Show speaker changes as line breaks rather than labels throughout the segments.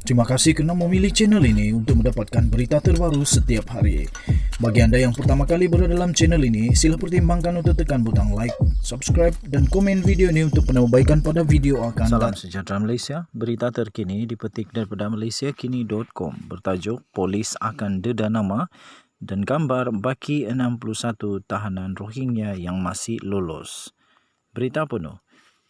Terima kasih kerana memilih channel ini untuk mendapatkan berita terbaru setiap hari. Bagi anda yang pertama kali berada dalam channel ini, sila pertimbangkan untuk tekan butang like, subscribe dan komen video ini untuk penambahbaikan pada video akan
Salam sejahtera Malaysia. Berita terkini dipetik daripada malaysiakini.com bertajuk Polis akan deda nama dan gambar baki 61 tahanan Rohingya yang masih lolos. Berita penuh.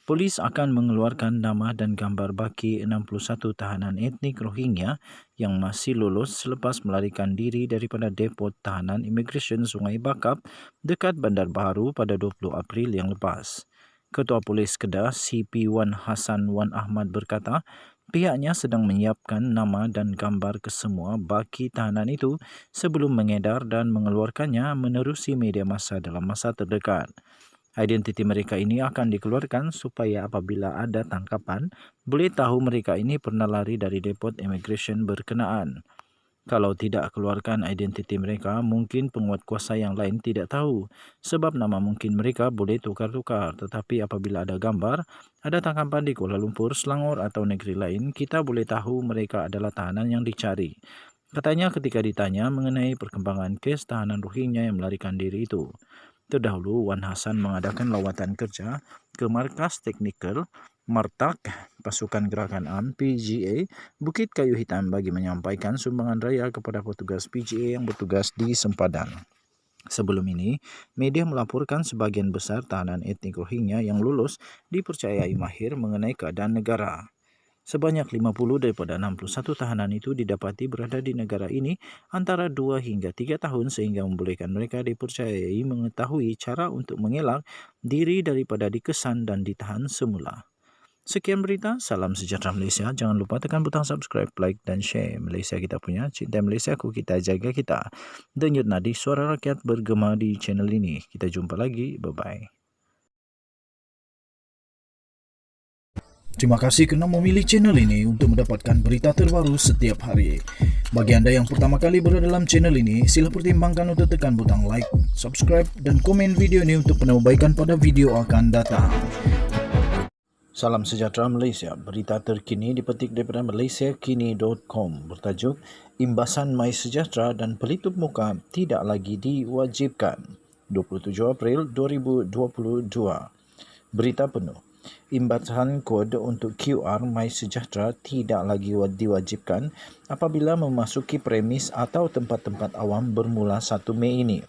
Polis akan mengeluarkan nama dan gambar baki 61 tahanan etnik Rohingya yang masih lolos selepas melarikan diri daripada depot tahanan imigresen Sungai Bakap dekat Bandar Baharu pada 20 April yang lepas. Ketua Polis Kedah CP Wan Hassan Wan Ahmad berkata, pihaknya sedang menyiapkan nama dan gambar kesemua baki tahanan itu sebelum mengedar dan mengeluarkannya menerusi media massa dalam masa terdekat. Identiti mereka ini akan dikeluarkan supaya apabila ada tangkapan, boleh tahu mereka ini pernah lari dari depot imigresen berkenaan. Kalau tidak keluarkan identiti mereka, mungkin penguatkuasa yang lain tidak tahu sebab nama mungkin mereka boleh tukar-tukar. Tetapi apabila ada gambar, ada tangkapan di Kuala Lumpur, Selangor atau negeri lain, kita boleh tahu mereka adalah tahanan yang dicari. Katanya ketika ditanya mengenai perkembangan kes tahanan Rohingya yang melarikan diri itu. Terdahulu, Wan Hassan mengadakan lawatan kerja ke Markas Teknikal Martak Pasukan Gerakan AMN PGA Bukit Kayu Hitam bagi menyampaikan sumbangan raya kepada petugas PGA yang bertugas di sempadan. Sebelum ini, media melaporkan sebagian besar tahanan etnik Rohingya yang lulus dipercayai mahir mengenai keadaan negara. Sebanyak 50 daripada 61 tahanan itu didapati berada di negara ini antara 2 hingga 3 tahun sehingga membolehkan mereka dipercayai mengetahui cara untuk mengelak diri daripada dikesan dan ditahan semula. Sekian berita, salam sejahtera Malaysia. Jangan lupa tekan butang subscribe, like dan share. Malaysia kita punya, cinta Malaysia ku, kita jaga kita. Denyut nadi suara rakyat bergema di channel ini. Kita jumpa lagi, bye-bye.
Terima kasih kerana memilih channel ini untuk mendapatkan berita terbaru setiap hari. Bagi anda yang pertama kali berada dalam channel ini, sila pertimbangkan untuk tekan butang like, subscribe dan komen video ini untuk penambahbaikan pada video akan datang.
Salam sejahtera Malaysia. Berita terkini dipetik daripada malaysiakini.com bertajuk Imbasan MySejahtera dan pelitup muka tidak lagi diwajibkan. 27 April 2022. Berita penuh. Imbasan kod untuk QR MySejahtera tidak lagi diwajibkan apabila memasuki premis atau tempat-tempat awam bermula 1 Mei ini.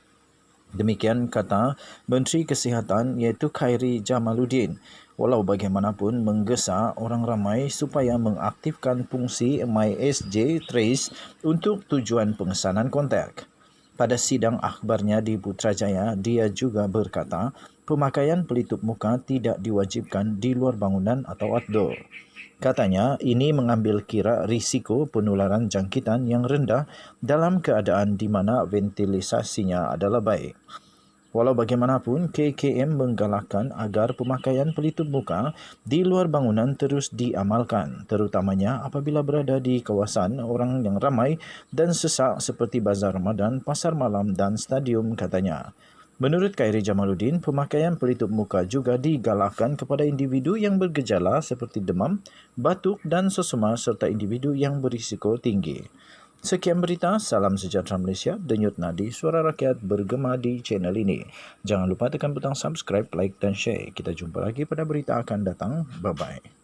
Demikian kata Menteri Kesihatan iaitu Khairi Jamaluddin. Walau bagaimanapun menggesa orang ramai supaya mengaktifkan fungsi MySJ Trace untuk tujuan pengesanan kontak. Pada sidang akhbarnya di Putrajaya, dia juga berkata pemakaian pelitup muka tidak diwajibkan di luar bangunan atau outdoor. Katanya ini mengambil kira risiko penularan jangkitan yang rendah dalam keadaan di mana ventilisasinya adalah baik. Walau bagaimanapun, KKM menggalakkan agar pemakaian pelitup muka di luar bangunan terus diamalkan, terutamanya apabila berada di kawasan orang yang ramai dan sesak seperti Bazar Ramadan, Pasar Malam dan Stadium, katanya. Menurut Khairi Jamaluddin, pemakaian pelitup muka juga digalakkan kepada individu yang bergejala seperti demam, batuk dan sesama serta individu yang berisiko tinggi. Sekian berita, salam sejahtera Malaysia, denyut nadi suara rakyat bergema di channel ini. Jangan lupa tekan butang subscribe, like dan share. Kita jumpa lagi pada berita akan datang. Bye-bye.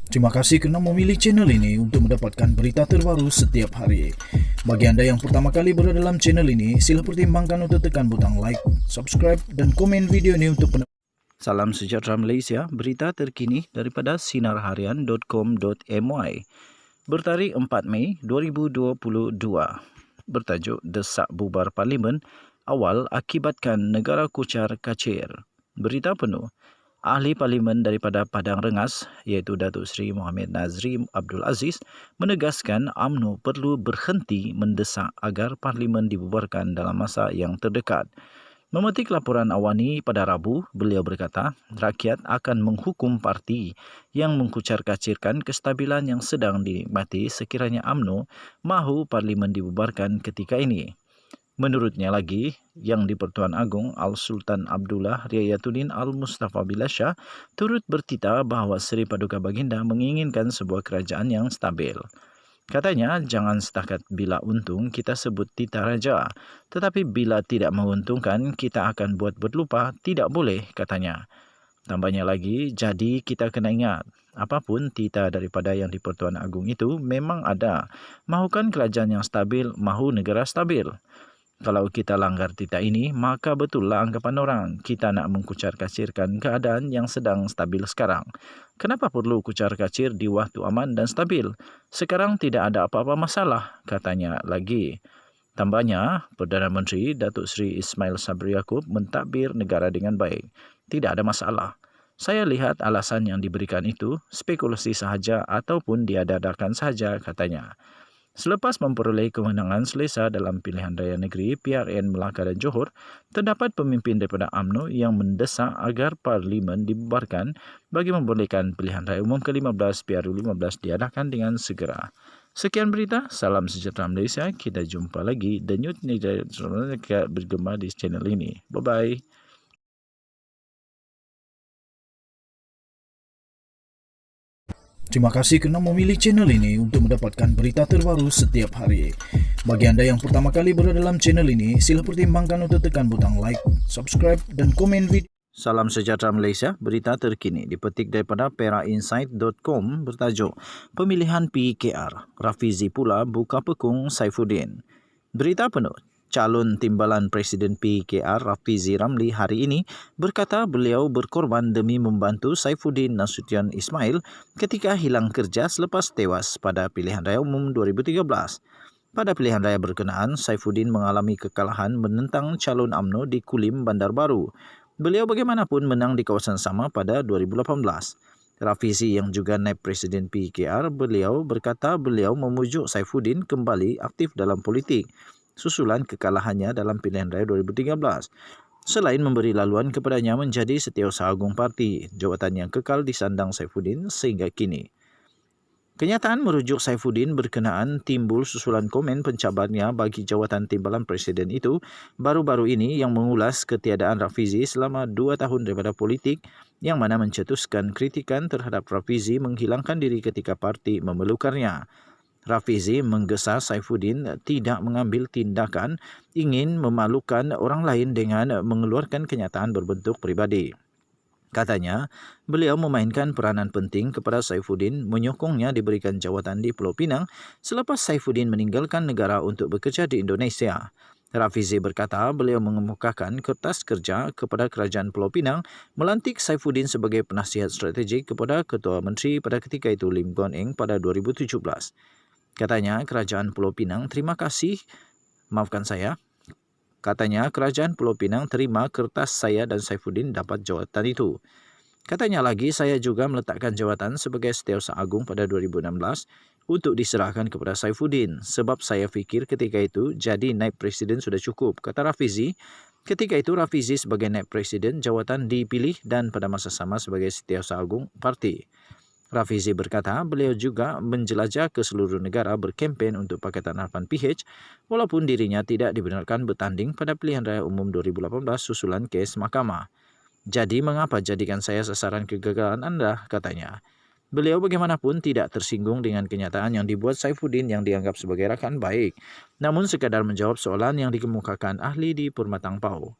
Terima kasih kerana memilih channel ini untuk mendapatkan berita terbaru setiap hari. Bagi anda yang pertama kali berada dalam channel ini, sila pertimbangkan untuk tekan butang like, subscribe dan komen video ini untuk
Salam sejahtera Malaysia. Berita terkini daripada sinarharian.com.my bertarikh 4 Mei 2022. Bertajuk Desak Bubar Parlimen Awal Akibatkan Negara Kucar Kacir. Berita penuh. Ahli Parlimen daripada Padang Rengas iaitu Datuk Seri Mohamed Nazri Abdul Aziz menegaskan UMNO perlu berhenti mendesak agar Parlimen dibubarkan dalam masa yang terdekat. Memetik laporan Awani pada Rabu, beliau berkata, rakyat akan menghukum parti yang mengkucar-kacirkan kestabilan yang sedang dinikmati sekiranya UMNO mahu Parlimen dibubarkan ketika ini. Menurutnya lagi, yang di-Pertuan Agong Al-Sultan Abdullah Riayatuddin Al-Mustafa Bilasya turut bertita bahawa Seri Paduka Baginda menginginkan sebuah kerajaan yang stabil. Katanya, jangan setakat bila untung kita sebut tita raja, tetapi bila tidak menguntungkan kita akan buat berlupa, tidak boleh, katanya. Tambahnya lagi, jadi kita kena ingat, apapun tita daripada yang di-Pertuan Agong itu memang ada. Mahukan kerajaan yang stabil, mahu negara stabil. Kalau kita langgar tita ini, maka betullah anggapan orang kita nak mengkucar-kacirkan keadaan yang sedang stabil sekarang. Kenapa perlu kucar-kacir di waktu aman dan stabil? Sekarang tidak ada apa-apa masalah, katanya lagi. Tambahnya, Perdana Menteri Datuk Seri Ismail Sabri Yaakob mentadbir negara dengan baik. Tidak ada masalah. Saya lihat alasan yang diberikan itu spekulasi sahaja ataupun diada-adakan sahaja, katanya. Selepas memperoleh kemenangan selesa dalam pilihan raya negeri PRN Melaka dan Johor, terdapat pemimpin daripada UMNO yang mendesak agar Parlimen dibubarkan bagi membolehkan pilihan raya umum ke-15 PRU15 diadakan dengan segera. Sekian berita, salam sejahtera Malaysia. Kita jumpa lagi The News bergema di channel ini. Bye-bye.
Terima kasih kerana memilih channel ini untuk mendapatkan berita terbaru setiap hari. Bagi anda yang pertama kali berada dalam channel ini, sila pertimbangkan untuk tekan butang like, subscribe dan komen video.
Salam sejahtera Malaysia, berita terkini dipetik daripada perainsight.com bertajuk Pemilihan PKR, Rafizi pula buka pekung Saifuddin. Berita penuh. Calon timbalan Presiden PKR Rafizi Ramli hari ini berkata beliau berkorban demi membantu Saifuddin Nasution Ismail ketika hilang kerja selepas tewas pada pilihan raya umum 2013. Pada pilihan raya berkenaan, Saifuddin mengalami kekalahan menentang calon UMNO di Kulim, Bandar Baru. Beliau bagaimanapun menang di kawasan sama pada 2018. Rafizi yang juga naib Presiden PKR, beliau berkata beliau memujuk Saifuddin kembali aktif dalam politik susulan kekalahannya dalam pilihan raya 2013. Selain memberi laluan kepadanya menjadi Setiausaha Agung Parti, jawatan yang kekal disandang Saifuddin sehingga kini. Kenyataan merujuk Saifuddin berkenaan timbul susulan komen pencabarnya bagi jawatan timbalan Presiden itu baru-baru ini yang mengulas ketiadaan Rafizi selama 2 tahun daripada politik yang mana mencetuskan kritikan terhadap Rafizi menghilangkan diri ketika parti memerlukannya. Rafizi menggesa Saifuddin tidak mengambil tindakan ingin memalukan orang lain dengan mengeluarkan kenyataan berbentuk pribadi. Katanya, beliau memainkan peranan penting kepada Saifuddin menyokongnya diberikan jawatan di Pulau Pinang selepas Saifuddin meninggalkan negara untuk bekerja di Indonesia. Rafizi berkata beliau mengemukakan kertas kerja kepada Kerajaan Pulau Pinang melantik Saifuddin sebagai penasihat strategik kepada Ketua Menteri pada ketika itu Lim Guan Eng pada 2017. Katanya Kerajaan Pulau Pinang Katanya Kerajaan Pulau Pinang terima kertas saya dan Saifuddin dapat jawatan itu. Katanya lagi saya juga meletakkan jawatan sebagai Setiausaha Agung pada 2016 untuk diserahkan kepada Saifuddin sebab saya fikir ketika itu jadi naib presiden sudah cukup, kata Rafizi. Ketika itu Rafizi sebagai naib presiden jawatan dipilih dan pada masa sama sebagai Setiausaha Agung Parti. Rafizi berkata beliau juga menjelajah ke seluruh negara berkempen untuk Pakatan Harapan PH walaupun dirinya tidak dibenarkan bertanding pada pilihan raya umum 2018 susulan kes mahkamah. Jadi mengapa jadikan saya sasaran kegagalan anda, katanya. Beliau bagaimanapun tidak tersinggung dengan kenyataan yang dibuat Saifuddin yang dianggap sebagai rakan baik, namun sekadar menjawab soalan yang dikemukakan ahli di Permatang Pau.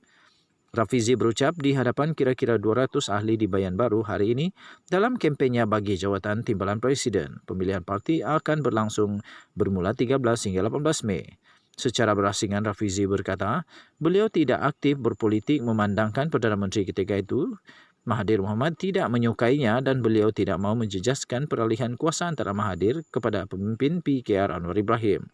Rafizi berucap di hadapan kira-kira 200 ahli di Bayan Baru hari ini dalam kempennya bagi jawatan timbalan Presiden. Pemilihan parti akan berlangsung bermula 13 hingga 18 Mei. Secara berasingan, Rafizi berkata, beliau tidak aktif berpolitik memandangkan Perdana Menteri ketika itu, Mahathir Mohamad, tidak menyukainya dan beliau tidak mahu menjejaskan peralihan kuasa antara Mahathir kepada pemimpin PKR Anwar Ibrahim.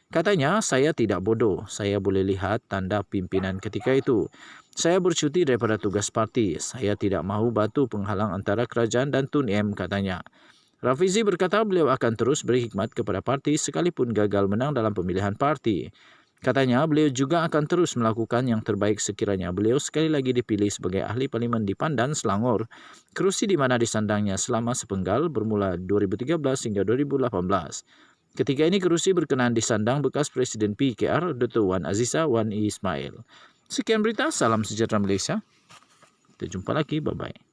Katanya, saya tidak bodoh. Saya boleh lihat tanda pimpinan ketika itu. Saya bercuti daripada tugas parti. Saya tidak mahu batu penghalang antara kerajaan dan Tun M, katanya. Rafizi berkata beliau akan terus beri hikmat kepada parti sekalipun gagal menang dalam pemilihan parti. Katanya, beliau juga akan terus melakukan yang terbaik sekiranya beliau sekali lagi dipilih sebagai ahli parlimen di Pandan, Selangor, kerusi di mana disandangnya selama sepenggal bermula 2013 hingga 2018. Ketika ini kerusi berkenan disandang bekas Presiden PKR, Dr. Wan Azizah Wan Ismail. Sekian berita, salam sejahtera Malaysia. Kita jumpa lagi, bye-bye.